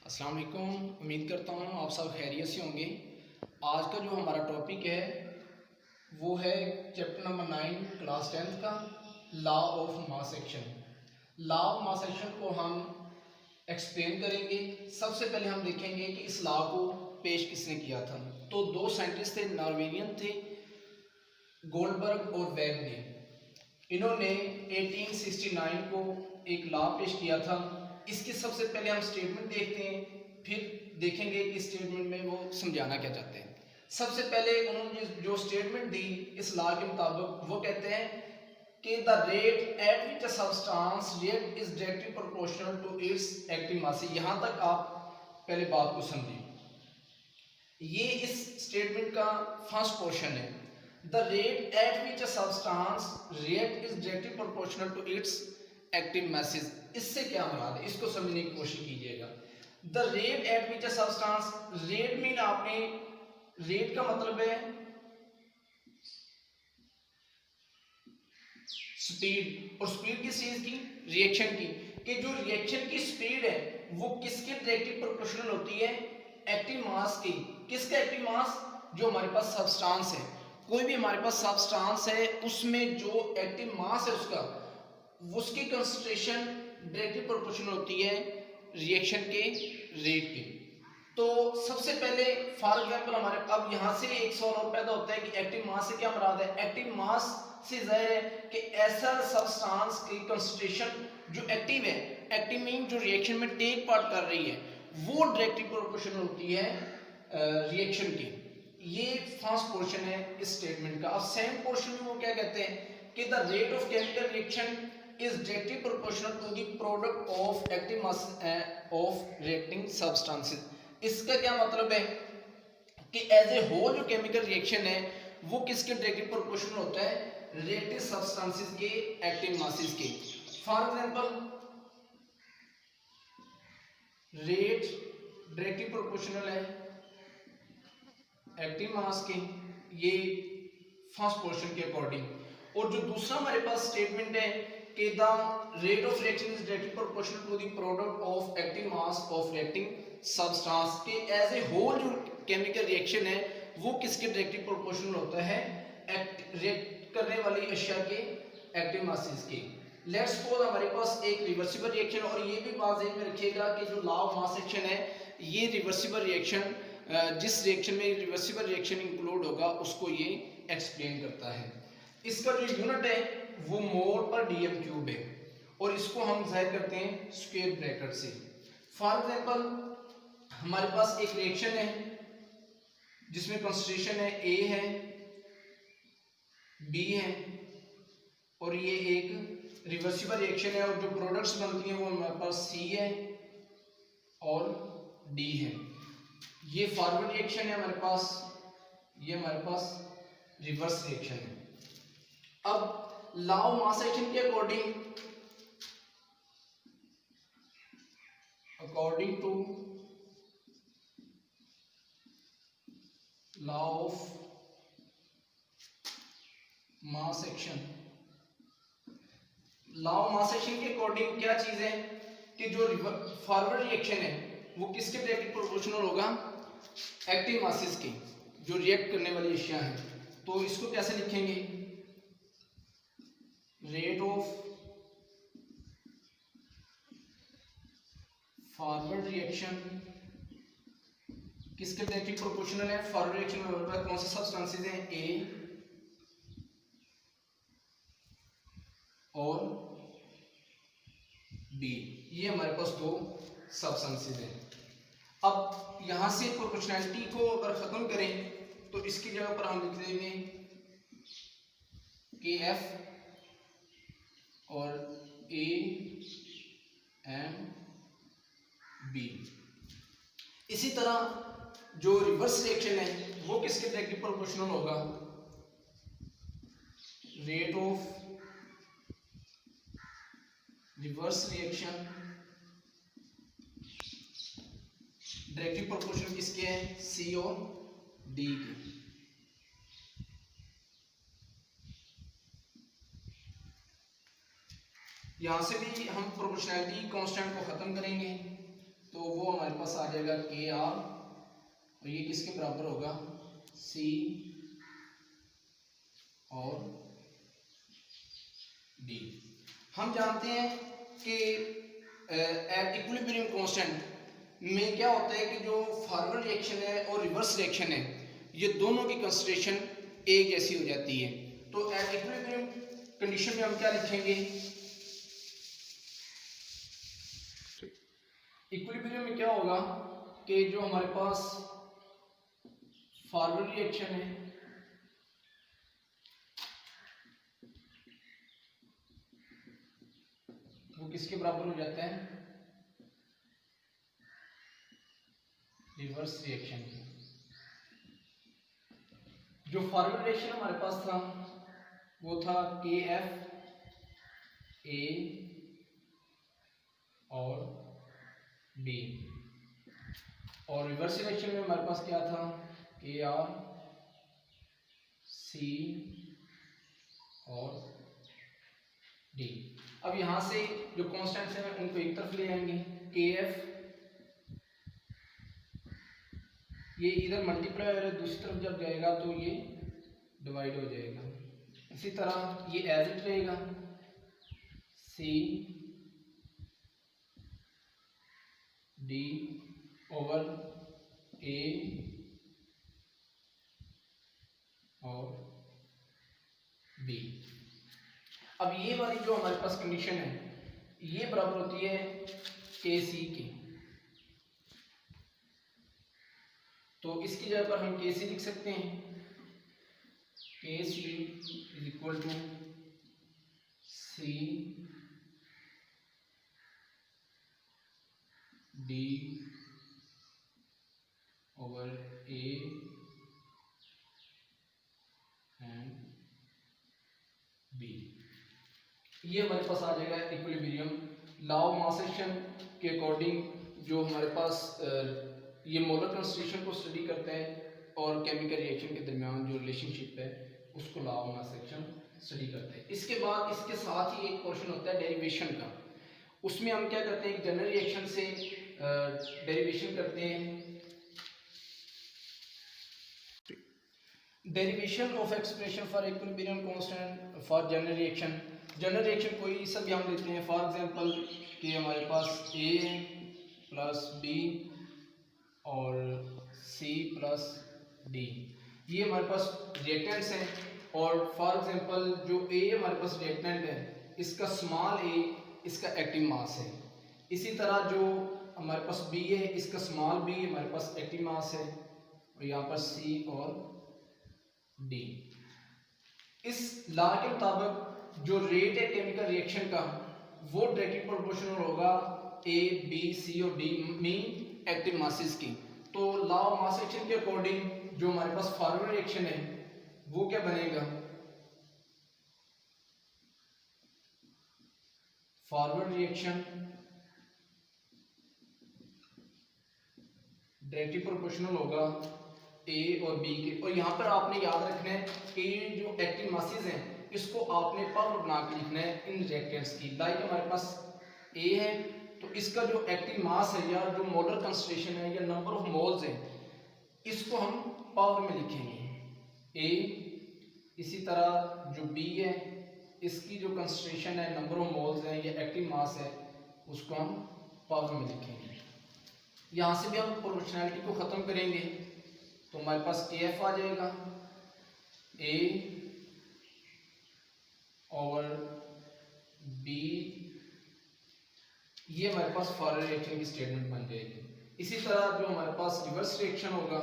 अस्सलाम वालेकुम। उम्मीद करता हूँ आप सब खैरियत से होंगे। आज का जो हमारा टॉपिक है वो है चैप्टर नंबर 9 क्लास 10th का law of mass action. Law of mass action को हम एक्सप्लेन करेंगे। सबसे पहले हम देखेंगे कि इस लॉ को पेश किसने किया था। तो दो साइंटिस्ट थे, नॉर्वेजियन थे, गोल्डबर्ग और वेब ने। इन्होंने 1869 को एक लॉ पेश किया था। इसकी सबसे पहले हम स्टेटमेंट देखते हैं, फिर देखेंगे कि स्टेटमेंट में वो समझाना क्या चाहते हैं। सबसे पहले उन्होंने जो स्टेटमेंट दी इस लॉ के मुताबिक, वो कहते हैं कि the rate at which a substance react is directly proportional to its active mass. यहाँ तक आप पहले बात को समझिए। ये इस स्टेटमेंट का फर्स्ट पोर्शन है। The rate at which a substance react is directly proportional to its active masses. इससे क्या मुराद है, इसको समझने की कोशिश कीजिएगा। The rate at which a substance, rate mean आपने, रेट का मतलब है स्पीड, और स्पीड किस चीज की, रिएक्शन की। कि जो रिएक्शन की स्पीड है वो किसके डायरेक्टली प्रोपोर्शनल होती है, एक्टिव मास की। किसका एक्टिव मास, जो हमारे पास सब्सटेंस है, कोई भी हमारे पास सब्सटेंस है उसमें जो एक्टिव मास है उसका, उसकी कंसंट्रेशन डायरेक्टली प्रोपोर्शनल होती है रिएक्शन के रेट के। तो सबसे पहले फॉर एग्जांपल हमारे अब यहाँ से एक सवाल और पैदा होता है कि एक्टिव मास से क्या मुराद है। एक्टिव मास से जाहिर है कि ऐसा सब्सटेंस की कंसंट्रेशन जो एक्टिव है, एक्टिव मीन जो रिएक्शन में टेक पार्ट कर रही है, वो डायरेक्टली प्रोपोर्शनल होती है रिएक्शन की। ये फर्स्ट पोर्शन है इस स्टेटमेंट का। अब सेकंड पोर्शन में वो क्या कहते हैं कि the rate of chemical reaction is directly proportional to the product of active mass of reacting substances। इसका क्या मतलब है कि एज ए होल जो केमिकल रिएक्शन है वो किसके डायरेक्टली प्रोपोर्शनल होता है, रिएक्टिव सब्सटेंसेस के एक्टिव मासेस के। For example rate directly proportional है एक्टिव मास के, ये फर्स्ट पोर्शन के अकॉर्डिंग। और जो दूसरा हमारे पास स्टेटमेंट है कि the rate of reaction is directly proportional to the product of active mass of reacting substance. के एज ए होल जो केमिकल रिएक्शन है वो किसके डायरेक्टली प्रोपोर्शनल होता है, रिएक्ट करने वाली अशिया के एक्टिव मासेस के। लेट्स सपोज हमारे पास एक रिवर्सिबल रिएक्शन, और ये भी बात ध्यान में रखिएगा कि जो लॉ ऑफ मास एक्शन है ये रिवर्सिबल रिएक्शन, जिस रिएक्शन में रिवर्सिबल रिएक्शन इंक्लूड होगा उसको ये एक्सप्लेन करता है। इसका जो यूनिट है वो मोल पर डीएम क्यूब है, और इसको हम जाहिर करते हैं स्क्वायर ब्रैकेट से। फॉर एग्जांपल हमारे पास एक रिएक्शन है जिसमें कंसंट्रेशन है ए है, बी है, और ये एक रिवर्सिबल रिएक्शन है, और जो प्रोडक्ट्स बनती हैं वो हमारे पास सी है और डी है। ये फॉरवर्ड रिएक्शन है हमारे पास, ये हमारे पास रिवर्स रिएक्शन है। अब लॉ ऑफ मास एक्शन के according to law of mass action, law of mass action के अकॉर्डिंग क्या चीज है कि जो फॉरवर्ड रिएक्शन है वो किसके डायरेक्टली प्रोपोर्शनल होगा, एक्टिव मासेस के, जो रिएक्ट करने वाली अशिया है। तो इसको कैसे लिखेंगे, रेट ऑफ फॉरवर्ड रिएक्शन किसके डायरेक्टली प्रोपोर्शनल है, फॉरवर्ड रिएक्शन में हमारे पास कौन से सब्सटेंसेस हैं, ए और बी, ये हमारे पास दो सब्सटेंसेस हैं। अब यहां से प्रोपोर्शनैलिटी को अगर खत्म करें तो इसकी जगह पर हम लिख देंगे के एफ और ए एम बी। इसी तरह जो रिवर्स रिएक्शन है वो किसके डायरेक्टली प्रोपोर्शनल होगा, rate of reverse reaction directly proportional किसके हैं, सी और डी के। यहां से भी हम प्रोपोर्शनैलिटी कांस्टेंट को खत्म करेंगे तो वो हमारे पास आ जाएगा के आर, और ये किसके बराबर होगा, सी और डी। हम जानते हैं कि एट इक्विलिब्रियम कांस्टेंट में क्या होता है कि जो फॉरवर्ड रिएक्शन है और रिवर्स रिएक्शन है, ये दोनों की कंसंट्रेशन एक जैसी हो जाती है। तो एट इक्विलिब्रियम कंडीशन में हम क्या लिखेंगे, इक्विलिब्रियम में क्या होगा कि जो हमारे पास फॉरवर्ड रिएक्शन है वो किसके बराबर हो जाता है, रिवर्स रिएक्शन की। जो फॉरवर्ड रिएक्शन हमारे पास था वो था के एफ ए और बी, और रिवर्स रिएक्शन में हमारे पास क्या था, के आर सी और डी। अब यहां से जो कॉन्स्टेंट्स हैं उनको एक तरफ ले आएंगे, के एफ ये इधर मल्टीप्लाई और दूसरी तरफ जब जाएगा तो ये डिवाइड हो जाएगा। इसी तरह ये एज इट रहेगा, सी डी ओवर ए और बी। अब ये वाली जो हमारे पास कंडीशन है ये बराबर होती है के सी की, तो इसकी जगह पर हम के सी लिख सकते हैं, K C is equal to C D over A and B. ये हमारे पास आ जाएगा equilibrium. Law of mass action के अकॉर्डिंग जो हमारे पास ये मोलर कंसंट्रेशन को स्टडी करता है और केमिकल रिएक्शन के दरमियान जो रिलेशनशिप है उसको law of mass action study करते हैं। इसके बाद इसके साथ ही एक पोर्शन होता है डेरिवेशन का, उसमें हम क्या करते हैं, एक जनरल रिएक्शन से डेरिवेशन करते हैं। Derivation of expression for equilibrium constant for general reaction. General reaction कोई सा भी हम लेते हैं, फॉर एग्जांपल कि हमारे पास ए प्लस बी और सी प्लस डी, ये हमारे पास रिएक्टेंट्स हैं। और फॉर एग्जांपल जो ए हमारे पास रिएक्टेंट है इसका स्मॉल ए इसका एक्टिव मास है, इसी तरह जो हमारे पास बी है इसका स्मॉल बी हमारे पास एक्टिव मास है, और यहाँ पर सी और डी। इस लॉ के मुताबिक जो रेट है केमिकल रिएक्शन का वो डायरेक्टली प्रोपोर्शनल होगा ए बी सी और डी मीन एक्टिव मासेस की। तो लॉ ऑफ मास एक्शन के अकॉर्डिंग जो हमारे पास फॉरवर्ड रिएक्शन है वो क्या बनेगा, फॉरवर्ड रिएक्शन डायरेक्टली प्रोपोर्शनल होगा ए और बी के। और यहाँ पर आपने याद रखना है कि ये जो एक्टिव मासेस हैं इसको आपने पावर बना के लिखना है इन रिएक्टेंट्स की। लाइक हमारे पास ए है तो इसका जो एक्टिव मास है या जो मोलर कंसंट्रेशन है या नंबर ऑफ मोल्स है इसको हम पावर में लिखेंगे ए। इसी तरह जो बी है इसकी जो कंसंट्रेशन है नंबर ऑफ मोल्स है या एक्टिव मास है उसको हम पावर में लिखेंगे। यहाँ से भी हम प्रोपोर्शनैलिटी को ख़त्म करेंगे तो हमारे पास के एफ आ जाएगा ए और बी, ये हमारे पास फॉरवर्ड रिएक्शन की स्टेटमेंट बन जाएगी। इसी तरह जो हमारे पास रिवर्स रिएक्शन होगा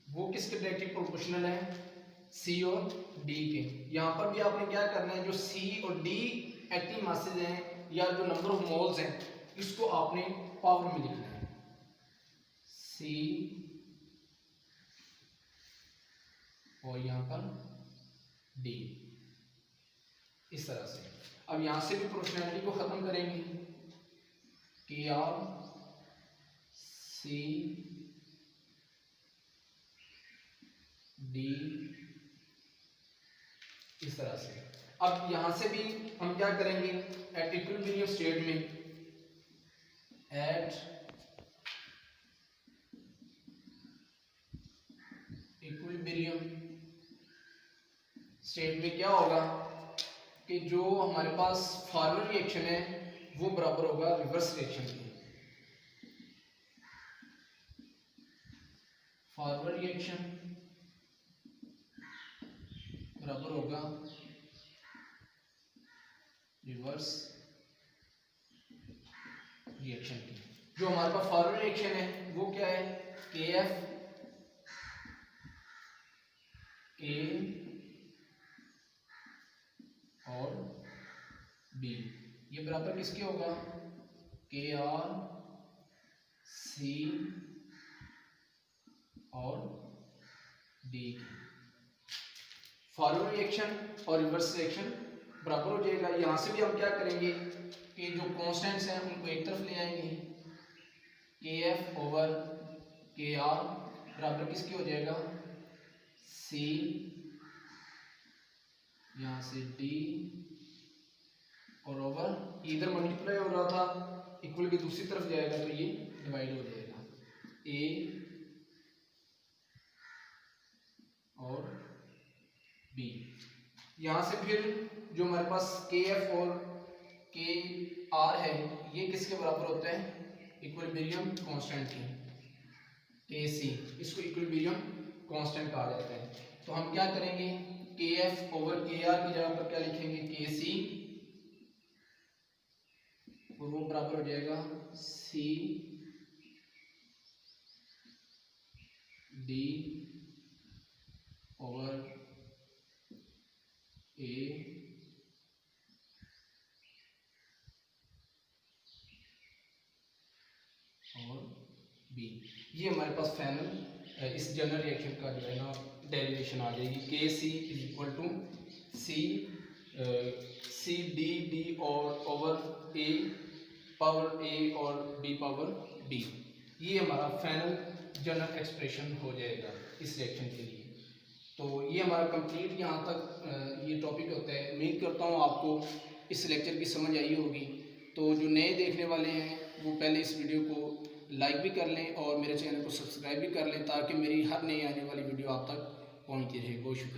वो किसके डायरेक्टली प्रोपोर्शनल है, सी और डी के। यहाँ पर भी आपने क्या करना है, जो सी और डी एक्टिव मासेस हैं या जो नंबर ऑफ मोल्स हैं इसको आपने पावर में लिखना है, सी और यहाँ पर डी, इस तरह से। अब यहाँ से भी प्रोपोर्शनैलिटी को खत्म करेंगे, के आर सी डी, इस तरह से। अब यहाँ से भी हम क्या करेंगे, एट इक्विलिब्रियम स्टेट में, एट इक्विलिब्रियम स्टेट में क्या होगा कि जो हमारे पास फॉरवर्ड रिएक्शन है वो बराबर होगा रिवर्स रिएक्शन के। फॉरवर्ड रिएक्शन बराबर होगा रिवर्स रिएक्शन की। जो हमारे पास फॉरवर्ड रिएक्शन है वो क्या है, के एफ ए और बी, ये बराबर किसके होगा, के आर सी और डी की। फॉरवर्ड रिएक्शन और रिवर्स रिएक्शन बराबर हो जाएगा। यहाँ से भी हम क्या करेंगे कि जो कॉन्स्टेंट्स हैं उनको एक तरफ ले आएंगे, के एफ ओवर के आर बराबर किसके हो जाएगा, सी, यहाँ से डी और ओवर, इधर मल्टीप्लाई हो रहा था इक्वल की दूसरी तरफ जाएगा तो ये डिवाइड हो जाएगा, ए और बी। यहाँ से फिर जो हमारे पास के एफ और के आर है ये किसके बराबर होता है, इक्विलिब्रियम कांस्टेंट की, के सी, इसको इक्विलिब्रियम कांस्टेंट कहा जाता है। तो हम क्या करेंगे, के एफ ओवर के आर की जगह पर क्या लिखेंगे, के सी, और वो बराबर हो जाएगा सी डी ओवर ए और बी। ये हमारे पास फाइनल इस जनरल रिएक्शन का जो है ना डेरिवेशन आ जाएगी, K C is equal to C D D और ओवर ए पावर ए और बी पावर डी। ये हमारा फाइनल जनरल एक्सप्रेशन हो जाएगा इस रिएक्शन के लिए। तो ये हमारा कंप्लीट यहाँ तक ये टॉपिक होता है। उम्मीद करता हूँ आपको इस लेक्चर की समझ आई होगी। तो जो नए देखने वाले हैं वो पहले इस वीडियो को लाइक भी कर लें और मेरे चैनल को सब्सक्राइब भी कर लें ताकि मेरी हर नई आने वाली वीडियो आप तक पहुँचती रहे। बहुत शुक्रिया।